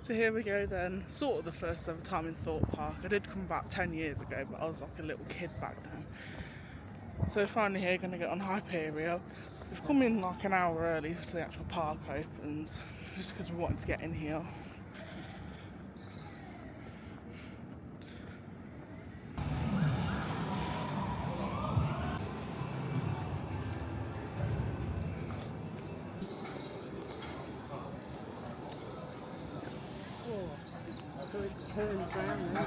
So here we go then, sort of the first ever time in Thorpe Park. I did come back 10 years ago, but I was like a little kid back then. So we're finally here, going to get on Hyperia. We've come in like an hour early so the actual park opens, just because we wanted to get in here. So it turns round now.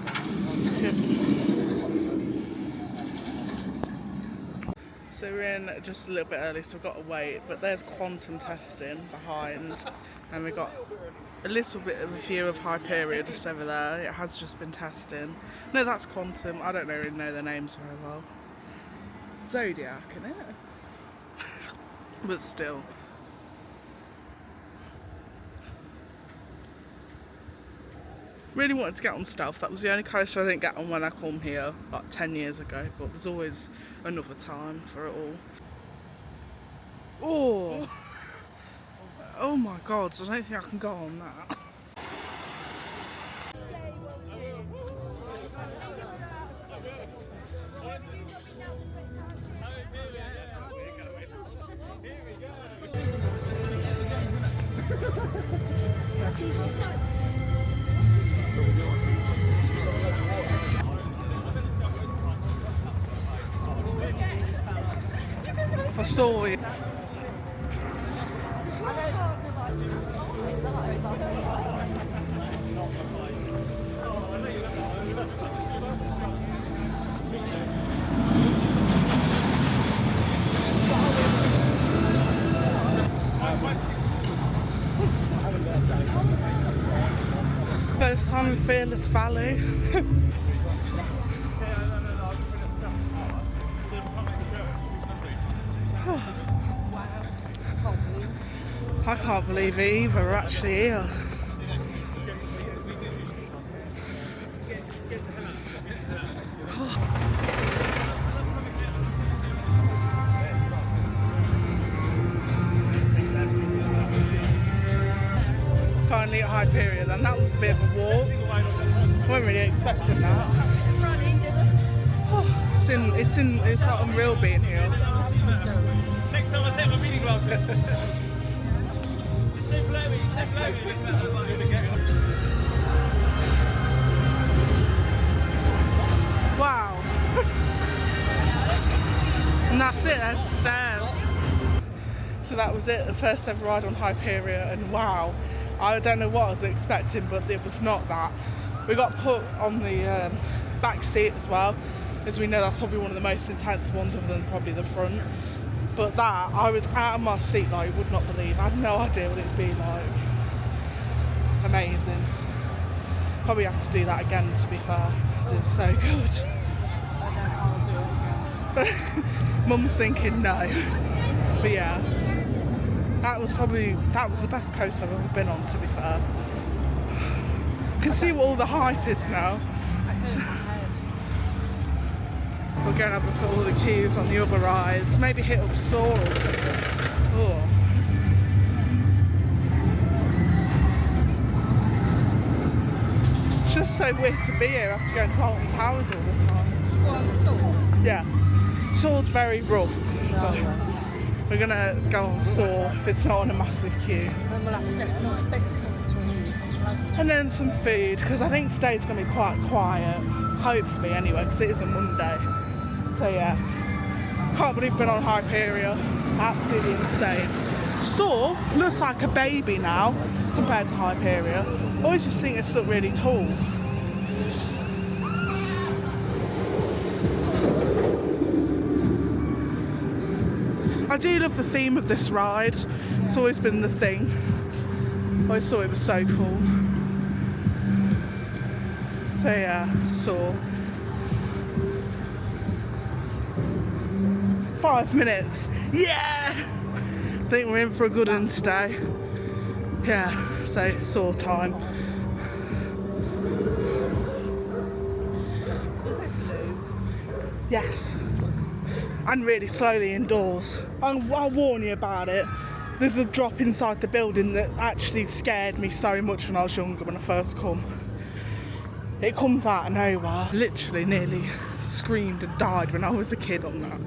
So we're in just a little bit early, so we've got to wait, but there's quantum testing behind, and we've got a little bit of a view of Hyperia just over there. It has just been testing. No, that's quantum. I don't really know their names very well. Zodiac, innit? But still. Really wanted to get on Stealth. That was the only coaster I didn't get on when I come here like 10 years ago, but there's always another time for it all. Oh my god, I don't think I can go on that. I saw it. First time in Fearless Valley. I can't believe it either, we're actually here. Finally at Hyperia then, that was a bit of a walk. I wasn't really expecting that. It's like unreal being here. Next time I take my reading glasses. Wow. And that's it, there's the stairs. So that was it, the first ever ride on Hyperia, and wow, I don't know what I was expecting, but it was not that. We got put on the back seat as well, as we know that's probably one of the most intense ones other than probably the front. But that, I was out of my seat like you would not believe. I had no idea what it'd be like. Amazing. Probably have to do that again, to be fair, because it's so good. I don't know if I'll do it again. Mum's thinking no. But yeah, that was the best coaster I've ever been on, to be fair. You can see what all the hype is now. We're going to have a look at all the queues on the other rides. Maybe hit up Soar or something. Oh. It's just so weird to be here after going to Alton Towers all the time. What, Soar? Yeah. Soar's very rough, so we're going to go on Soar if it's not on a massive queue. Then we'll have to get some big things to eat. And then some food, because I think today's going to be quite quiet. Hopefully anyway, because it is a Monday. So yeah, can't believe we've been on Hyperia, absolutely insane. Soar looks like a baby now compared to Hyperia. I always just think it's looked really tall. I do love the theme of this ride, it's always been the thing. I always thought it was so cool. So yeah, Soar. 5 minutes. Yeah! I think we're in for a good one today. Yeah, so Soar time. Is this Lou? Yes. And really slowly indoors. I'll warn you about it. there's a drop inside the building that actually scared me so much when I was younger, when I first come. It comes out of nowhere. Literally nearly screamed and died when I was a kid on that.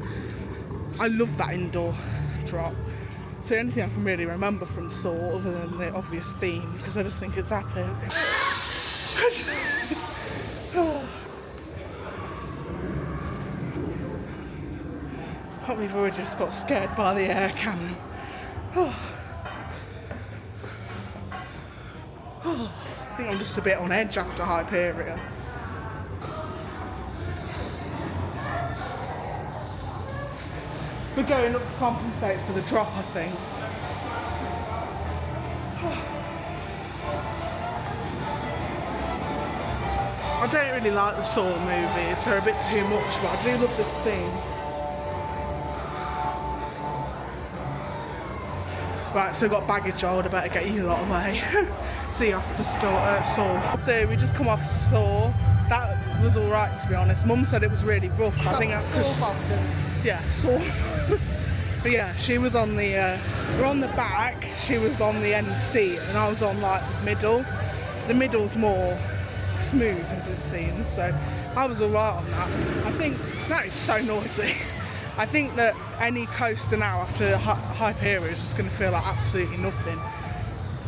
I love that indoor drop. It's the only thing I can really remember from Saw, other than the obvious theme, because I just think it's epic. Can't believe I just got scared by the air cannon. I think I'm just a bit on edge after Hyperia. We're going up to compensate for the drop, I think. I don't really like the Saw movies, they're a bit too much, but I do love this theme. Right, so I've got baggage hold, I better get you a lot away. See you after Saw. So we just come off Saw. That was alright, to be honest. Mum said it was really rough. I think that's Saw bottom. Yeah, Saw. But yeah, she was on the, we're on the back, she was on the end seat, and I was on like the middle. The middle's more smooth as it seems, so I was alright on that. I think that is so noisy. I think that any coaster now after Hyperia is just going to feel like absolutely nothing.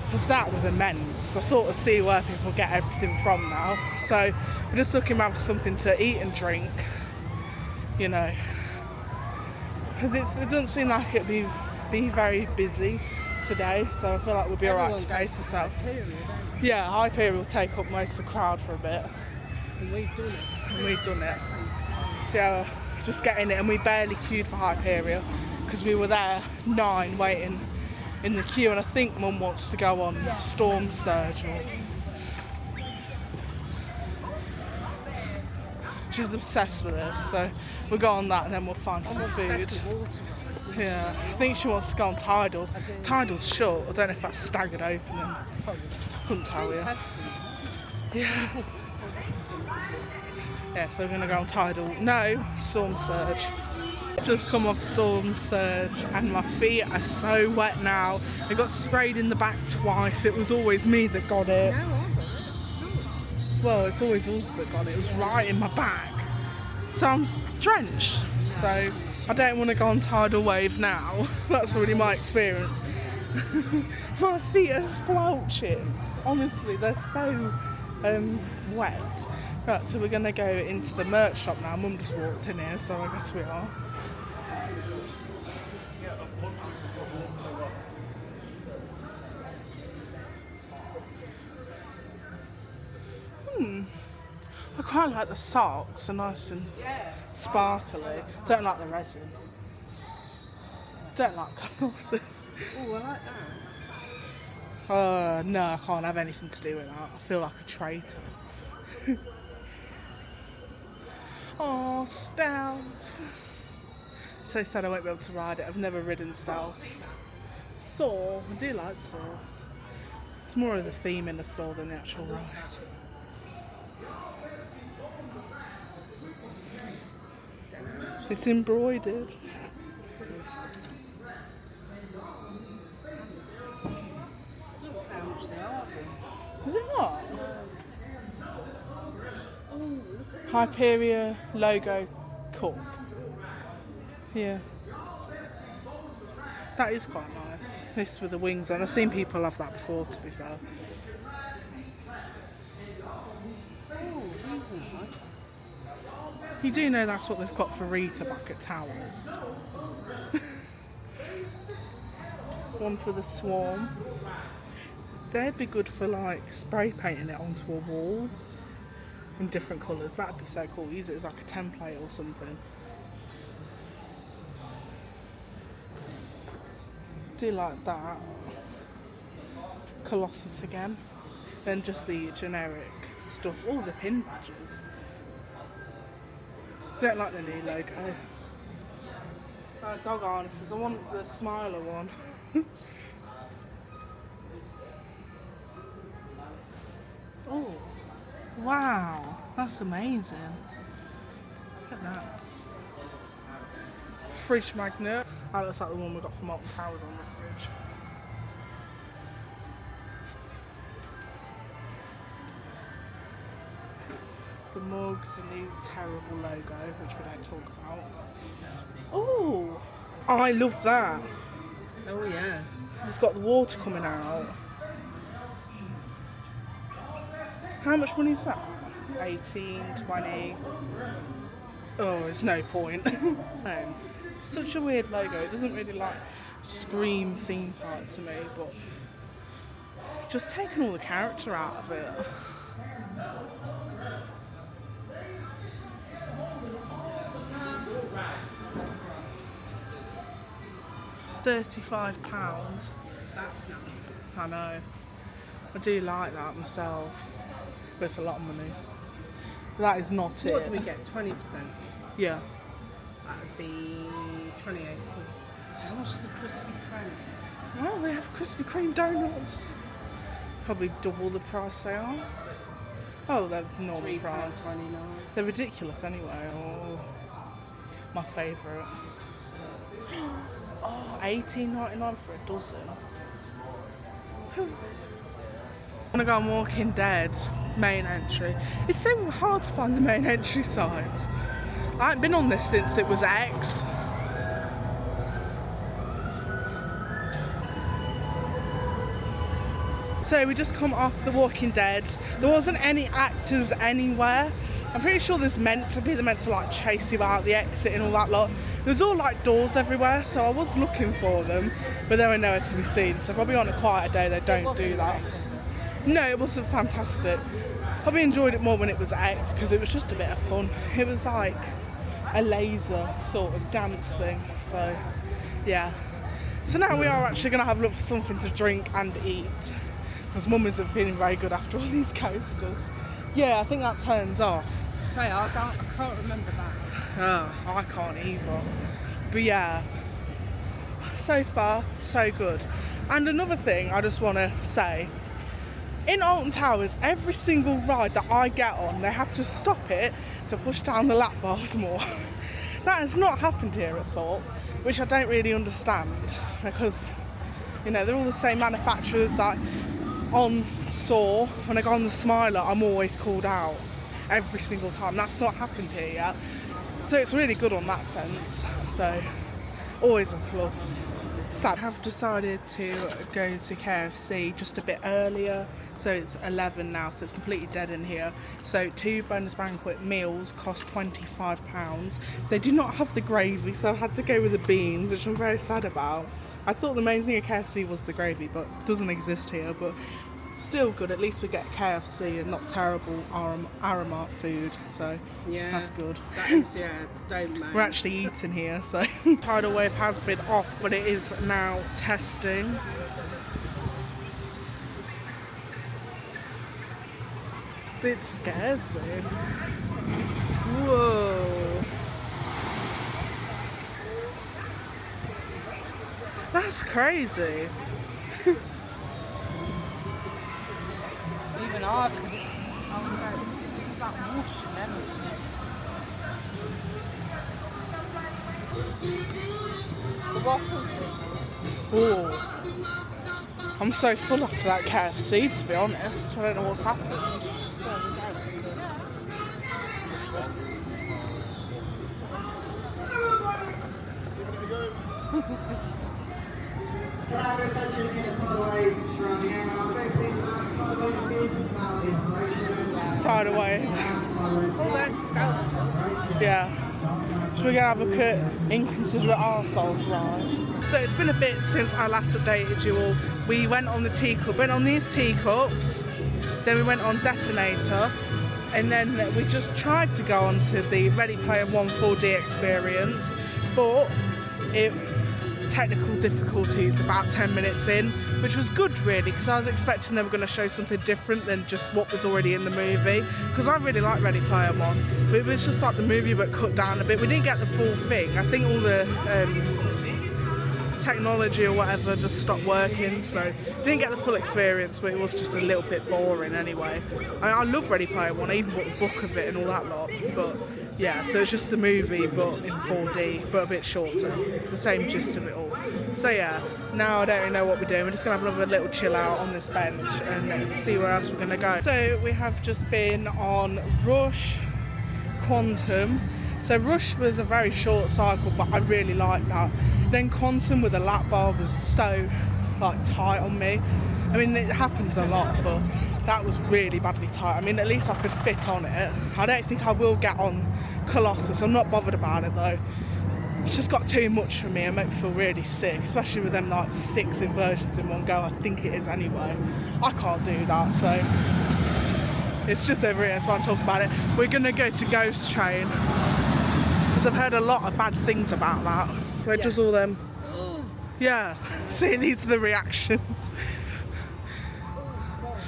Because that was immense. I sort of see where people get everything from now. So we're just looking around for something to eat and drink, you know. Because it doesn't seem like it'd be very busy today, so I feel like we'll be alright to pace ourselves. Yeah, Hyperia will take up most of the crowd for a bit. And we've done it. Yeah, just getting it, and we barely queued for Hyperia because we were there 9 waiting in the queue, and I think Mum wants to go on Storm Surge. She's obsessed with it, so we'll go on that and then we'll find some food. Yeah, I think she wants to go on Tidal. Tidal's shut. I don't know if that's staggered opening. Couldn't tell you. Yeah. Yeah, so we're going to go on Tidal. No, Storm Surge. Just come off Storm Surge and my feet are so wet now. They got sprayed in the back twice. It was always me that got it. Well, it's always us that got it. It was right in my back. So I'm drenched. So I don't want to go on Tidal Wave now. That's already my experience. My feet are squelching. Honestly, they're so wet. Right, so we're going to go into the merch shop now. Mum just walked in here, so I guess we are. I quite like the socks, they're nice and sparkly. Don't like the resin. Don't like Colossus. Oh, I like that. No, I can't have anything to do with that. I feel like a traitor. Oh, Stealth. So sad I won't be able to ride it. I've never ridden Stealth. Saw, I do like Saw. It's more of the theme in the Saw than the actual ride. It's embroidered. Doesn't sound much they are. Is it not? Hyperia logo cup. Yeah. That is quite nice. This with the wings on. I've seen people have that before, to be fair. Oh, these are nice. You do know that's what they've got for Rita back at Towers. One for the Swarm. They'd be good for like spray painting it onto a wall in different colours. That'd be so cool. Use it as like a template or something. Do like that. Colossus again. Then just the generic stuff. All the pin badges. Don't like the new logo. Dog harnesses. I want the Smiler one. Oh, wow, that's amazing. Look at that. Fridge magnet. That looks like the one we got from Alton Towers on the fridge. The mug's a new terrible logo, which we don't talk about. Oh, I love that. Oh yeah. It's got the water coming out. How much money is that? 18, 20. Oh, there's no point. No. Such a weird logo. It doesn't really like scream theme park to me, but just taking all the character out of it. £35. That's nice. I know. I do like that myself. But it's a lot of money. That is not it. What do we get? 20%? Yeah. That would be 28. How much is a Krispy Kreme? Well, they have Krispy Kreme donuts. Probably double the price they are. Oh, they're normal price. £3.29. They're ridiculous anyway. Oh, my favourite. Oh, $18.99 for a dozen. I'm gonna go on Walking Dead main entry. It's so hard to find the main entry sites. I haven't been on this since it was X. So we just come off The Walking Dead. There wasn't any actors anywhere. I'm pretty sure they're meant to like chase you out the exit and all that lot. There's all like doors everywhere, so I was looking for them, but they were nowhere to be seen. So probably on a quieter day they don't do that. No, it wasn't fantastic. Probably enjoyed it more when it was X because it was just a bit of fun. It was like a laser sort of dance thing. So yeah. So now we are actually going to have a look for something to drink and eat because Mum isn't feeling very good after all these coasters. Yeah, I think that turns off. Say, I can't remember that. Oh, I can't either. But yeah, so far, so good. And another thing I just want to say, in Alton Towers, every single ride that I get on, they have to stop it to push down the lap bars more. That has not happened here at Thorpe, which I don't really understand because, you know, they're all the same manufacturers. Like on Soar, when I go on the Smiler, I'm always called out every single time. That's not happened here yet. So it's really good on that sense. So always a plus. Sad. I have decided to go to KFC just a bit earlier. So it's 11 now, so it's completely dead in here. So 2 bonus banquet meals cost £25. They do not have the gravy, so I had to go with the beans, which I'm very sad about. I thought the main thing at KFC was the gravy, but it doesn't exist here. But still good, at least we get KFC and not terrible Aramat food, so Yeah, that's good. That is, yeah, don't mind. We're actually eating here, so tidal wave has been off, but it is now testing. It scares me. Whoa. That's crazy. Even I was like, it's that whoosh and everything. The waffles thing. Oh. I'm so full after that KFC, to be honest. I don't know what's happened. Tidal wave. Oh, that's stealth. Yeah. So we're going to have a look at Inconsiderate Arseholes ride. So it's been a bit since I last updated you all. We went on the teacup, went on these teacups, then we went on Detonator, and then we just tried to go on to the Ready Player One 4D experience, but technical difficulties about 10 minutes in, which was good really, because I was expecting they were going to show something different than just what was already in the movie, because I really like Ready Player One, but it was just like the movie but cut down a bit. We didn't get the full thing. I think all the technology or whatever just stopped working, so didn't get the full experience, but it was just a little bit boring anyway. I love Ready Player One, I even bought a book of it and all that lot, but Yeah, so it's just the movie but in 4D, but a bit shorter. The same gist of it all. So yeah, now I don't really know what we're doing. We're just going to have another little chill out on this bench and see where else we're going to go. So we have just been on Rush, Quantum. So Rush was a very short cycle, but I really liked that. Then Quantum with a lap bar was so like tight on me. I mean, it happens a lot, but that was really badly tight. I mean, at least I could fit on it. I don't think I will get on Colossus. I'm not bothered about it though. It's just got too much for me and make me feel really sick, especially with them like 6 inversions in one go. I think it is anyway. I can't do that, so it's just over here, that's why I'm talking about it. We're gonna go to Ghost Train because I've heard a lot of bad things about that. Where does all them? Yeah, see, these are the reactions.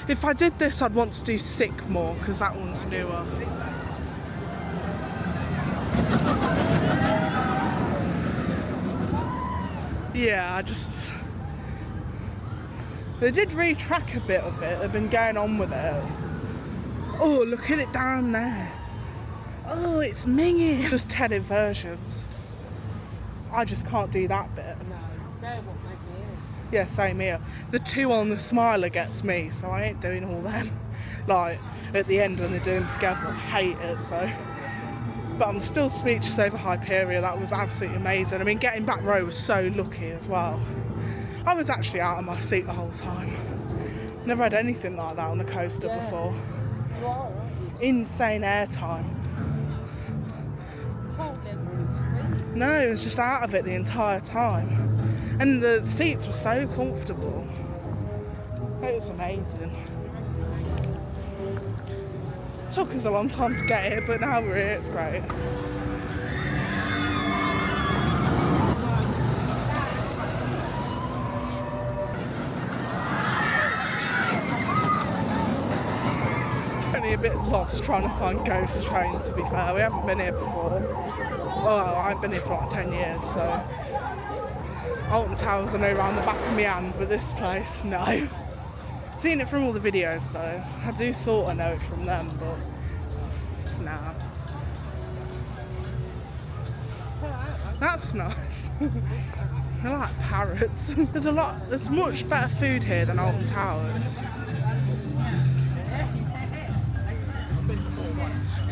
If I did this, I'd want to do Sick more because that one's newer. Yeah, they did retrack a bit of it. They've been going on with it. Oh, look at it down there. Oh, it's minging. Just 10 inversions. I just can't do that bit. No, they're what make me ill. Yeah, same here. The 2 on the Smiler gets me, so I ain't doing all them. Like, at the end when they're doing them together, I hate it, so. But I'm still speechless over Hyperia. That was absolutely amazing. I mean, getting back row was so lucky as well. I was actually out of my seat the whole time. Never had anything like that on a coaster before. You are, aren't you? Insane airtime. You can't get really seat. No, it was just out of it the entire time. And the seats were so comfortable. It was amazing. It took us a long time to get here, but now we're here, it's great. Only a bit lost trying to find Ghost Train, to be fair. We haven't been here before. Well, I haven't been here for like 10 years, so. Alton Towers I know around the back of my hand, but this place, no. Seen it from all the videos though. I do sort of know it from them, but nah. That's nice. I like parrots. There's much better food here than Alton Towers.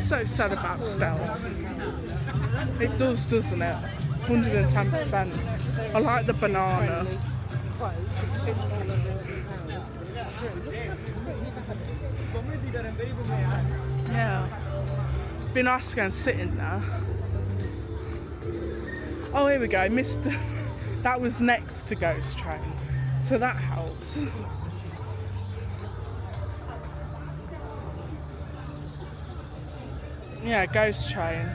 So sad about stealth. It does, doesn't it? 110%. I like the banana. Yeah. Be nice to go and sit in there. Oh, here we go. Mr. That was next to Ghost Train, so that helps. Yeah, Ghost Train.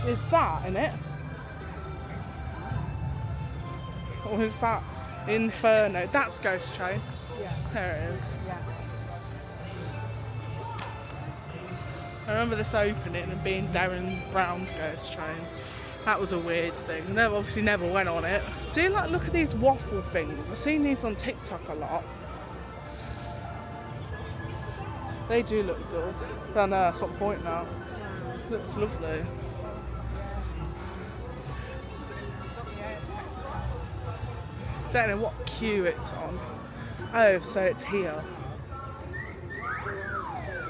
Is that in it? Or is that Inferno? That's Ghost Train. Yeah. There it is. Yeah. I remember this opening and being Darren Brown's Ghost Train. That was a weird thing. I obviously never went on it. Do you like look at these waffle things? I've seen these on TikTok a lot. They do look good. I know, that's what I'm pointing out. Looks lovely. Don't know what queue it's on. Oh, so it's here.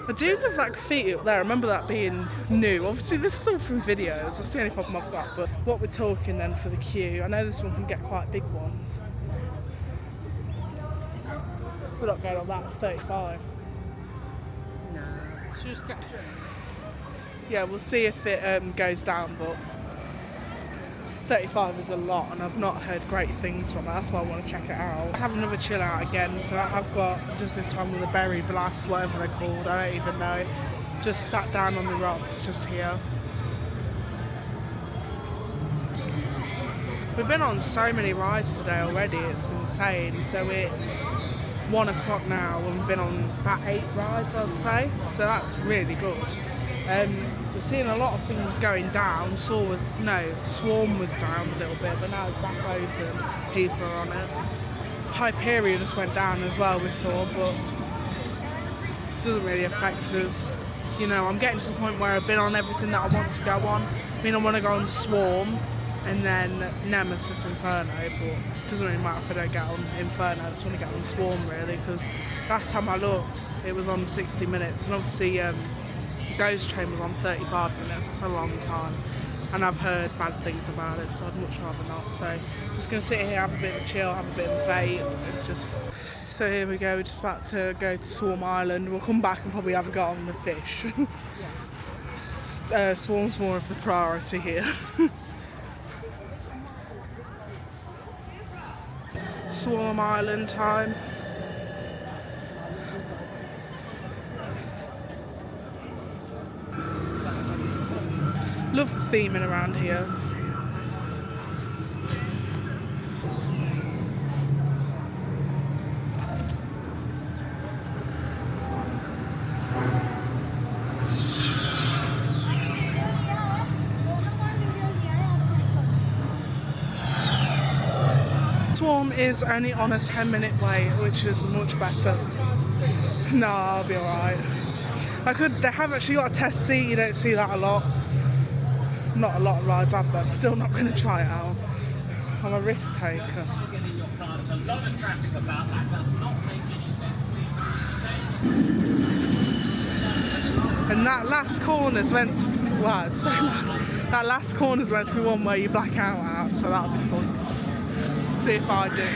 I do love that graffiti up there. I remember that being new. Obviously, this is all from videos. That's the only problem I've got. But what we're talking then for the queue, I know this one can get quite big ones. We're not going on that. It's 35. No. Should just get through. Yeah, we'll see if it goes down, but 35 is a lot and I've not heard great things from it. That's why I want to check it out. Let's have another chill out again. So I've got just this time with the berry blast, whatever they're called, I don't even know. Just sat down on the rocks just here. We've been on so many rides today already, it's insane. So it's 1 o'clock now and we've been on about 8 rides, I'd say. So that's really good. We're seeing a lot of things going down. Swarm was down a little bit, but now it's back open. People are on it. Hyperia just went down as well, we saw, but it doesn't really affect us. you know, I'm getting to the point where I've been on everything that I want to go on. I mean, I want to go on Swarm and then Nemesis Inferno, but it doesn't really matter if I don't get on Inferno. I just want to get on Swarm really, because last time I looked it was on 60 minutes, and obviously Ghost Train was on 35 minutes. That's a long time, and I've heard bad things about it, so I'd much rather not. So I'm just going to sit here, have a bit of chill, have a bit of vape, and just... So here we go, we're just about to go to Swarm Island. We'll come back and probably have a go on the fish. Yes. Swarm's more of the priority here. Swarm Island time. Love the theming around here. Swarm is only on a 10-minute wait, which is much better. No, I'll be alright. They have actually got a test seat, you don't see that a lot. Not a lot of rides have them, still not going to try it out. I'm a risk taker. And that last corner's meant to, wow, it's so loud. That last corner's meant to be one where you black out, so that'll be fun. See if I do.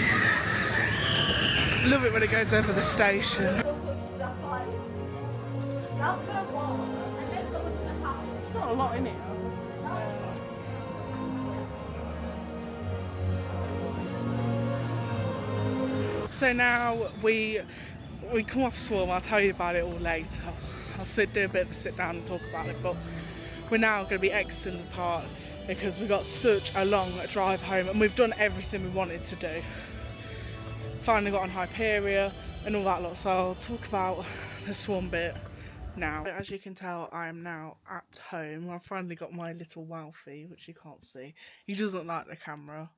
Love it when it goes over the station. It's not a lot in it. So now we come off Swarm. I'll tell you about it all later. I'll do a bit of a sit down and talk about it, but we're now going to be exiting the park because we got such a long drive home and we've done everything we wanted to do. Finally got on Hyperia and all that lot, so I'll talk about the Swarm bit now. As you can tell, I am now at home. I've finally got my little Walfie, which you can't see. He doesn't like the camera.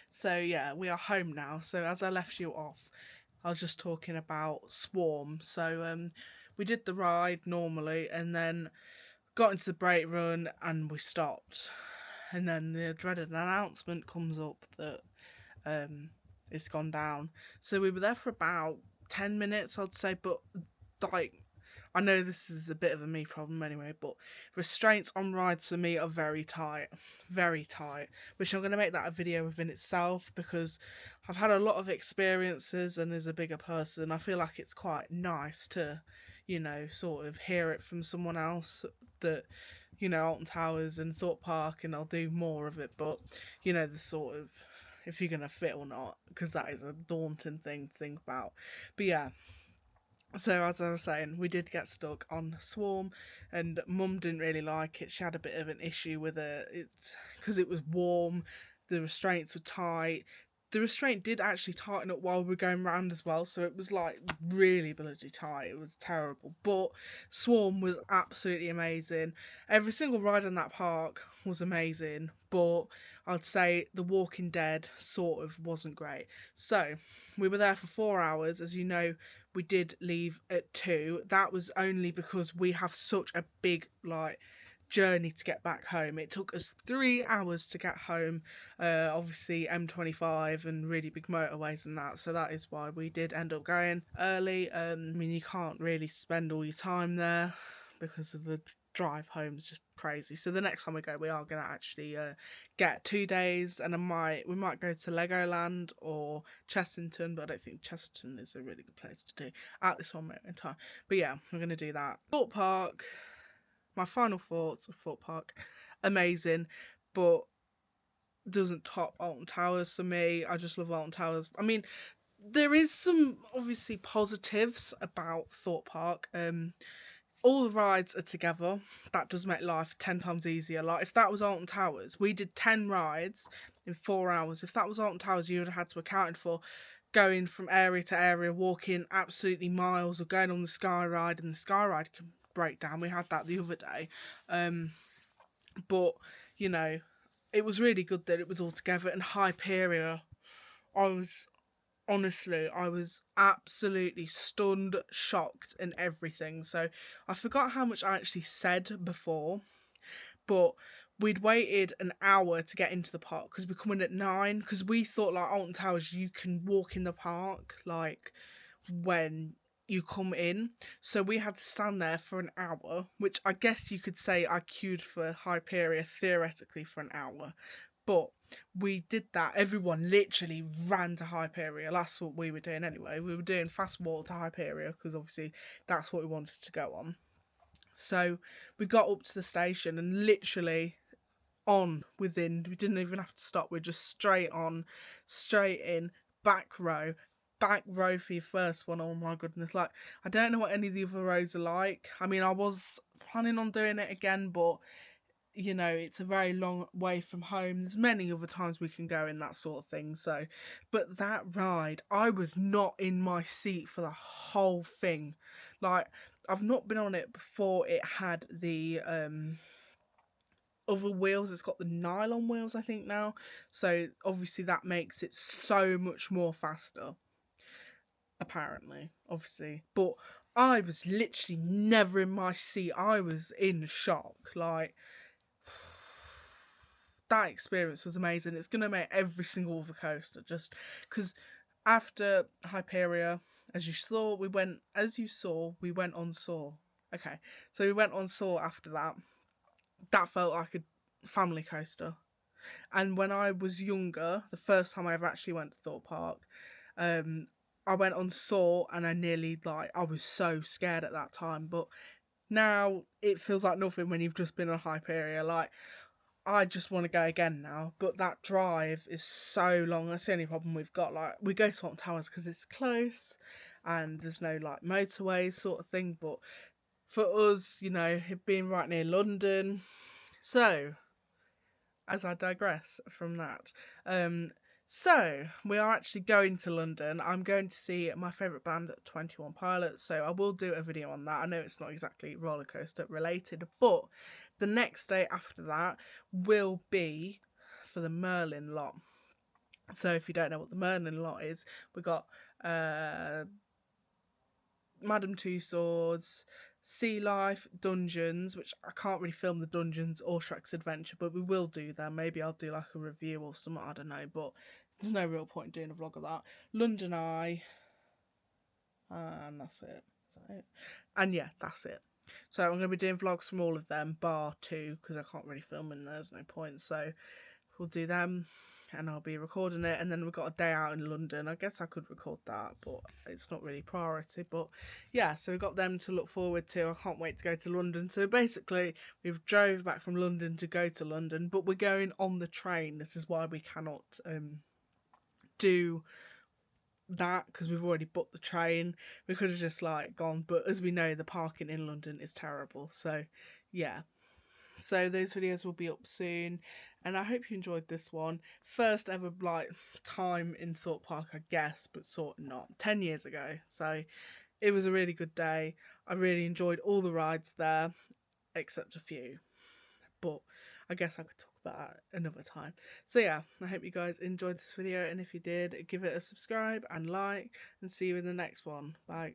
So yeah, we are home now. So as I left you off, I was just talking about Swarm. So we did the ride normally and then got into the brake run and we stopped. And then the dreaded announcement comes up that it's gone down. So we were there for about 10 minutes, I'd say, but like, I know this is a bit of a me problem anyway, but restraints on rides for me are very tight, which I'm going to make that a video within itself because I've had a lot of experiences and as a bigger person, I feel like it's quite nice to, you know, sort of hear it from someone else that, you know, Alton Towers and THORPE Park, and I'll do more of it, but, you know, the sort of, if you're going to fit or not, because that is a daunting thing to think about. But yeah. So as I was saying, we did get stuck on Swarm and Mum didn't really like it. She had a bit of an issue with it. It's because it was warm, the restraints were tight. The restraint did actually tighten up while we were going round as well, so it was like really bloody tight. It was terrible. But Swarm was absolutely amazing. Every single ride in that park was amazing, but I'd say The Walking Dead sort of wasn't great. So we were there for 4 hours. As you know, we did leave at 2. That was only because we have such a big like journey to get back home. It took us 3 hours to get home, obviously M25 and really big motorways and that, so that is why we did end up going early. I mean, you can't really spend all your time there because of the drive home is just crazy. So the next time we go, we are going to actually get 2 days, and we might go to Legoland or Chessington, but I don't think Chessington is a really good place to do at this one moment in time. But yeah, we're going to do that. THORPE Park, my final thoughts of THORPE Park, amazing, but doesn't top Alton Towers for me. I just love Alton Towers. I mean, there is some obviously positives about THORPE Park. All the rides are together. That does make life 10 times easier. Like, if that was Alton Towers, we did 10 rides in 4 hours. If that was Alton Towers, you would have had to account for going from area to area, walking absolutely miles, or going on the Sky Ride, and the Sky Ride can break down. We had that the other day. But, you know, it was really good that it was all together. And Hyperia, I honestly, I was absolutely stunned, shocked, and everything. So I forgot how much I actually said before, but we'd waited an hour to get into the park because we're coming at 9. Because we thought, like, Alton Towers, you can walk in the park, like, when you come in. So we had to stand there for an hour, which I guess you could say I queued for Hyperia theoretically for an hour. But we did that. Everyone literally ran to Hyperia. That's what we were doing anyway. We were doing fast walk to Hyperia because obviously that's what we wanted to go on. So we got up to the station and literally we didn't even have to stop. We're just straight on, straight in, back row for your first one. Oh my goodness. Like, I don't know what any of the other rows are like. I mean, I was planning on doing it again, but you know, it's a very long way from home. There's many other times we can go in, that sort of thing. So, but that ride, I was not in my seat for the whole thing. Like, I've not been on it before. It had the other wheels. It's got the nylon wheels, I think, now. So obviously that makes it so much more faster. Apparently, obviously. But I was literally never in my seat. I was in shock. Like, that experience was amazing. It's going to make every single other coaster, just because after Hyperia, as you saw, we went on Soar. Okay, so we went on Soar after that. That felt like a family coaster. And when I was younger, the first time I ever actually went to Thorpe Park, I went on Soar and I was so scared at that time. But now it feels like nothing when you've just been on Hyperia. Like, I just want to go again now, but that drive is so long. That's the only problem we've got. Like, we go to Alton Towers because it's close and there's no like motorways sort of thing. But for us, you know, it being right near London. So, as I digress from that, so we are actually going to London. I'm going to see my favourite band, 21 Pilots. So I will do a video on that. I know it's not exactly roller coaster related, but the next day after that will be for the Merlin lot. So if you don't know what the Merlin lot is, we got Madame Two Swords, Sea Life, Dungeons, which I can't really film the Dungeons or Shrek's Adventure, but we will do them. Maybe I'll do like a review or something, I don't know, but there's no real point in doing a vlog of that. London Eye, and that's it. Is that it? And yeah, that's it. So I'm going to be doing vlogs from all of them, bar 2, because I can't really film and there's no point, so we'll do them. And I'll be recording it, and then we've got a day out in London. I guess I could record that, but it's not really priority. But yeah, so we've got them to look forward to. I can't wait to go to London. So basically, we've drove back from London to go to London, but we're going on the train. This is why we cannot do that, because we've already booked the train. We could have just like gone, but as we know, the parking in London is terrible. So yeah. So those videos will be up soon, and I hope you enjoyed this one. First ever like time in Thorpe Park, I guess, but sort of not. 10 years ago, so it was a really good day. I really enjoyed all the rides there, except a few, but I guess I could talk about that another time. So yeah, I hope you guys enjoyed this video, and if you did, give it a subscribe and like, and see you in the next one. Bye.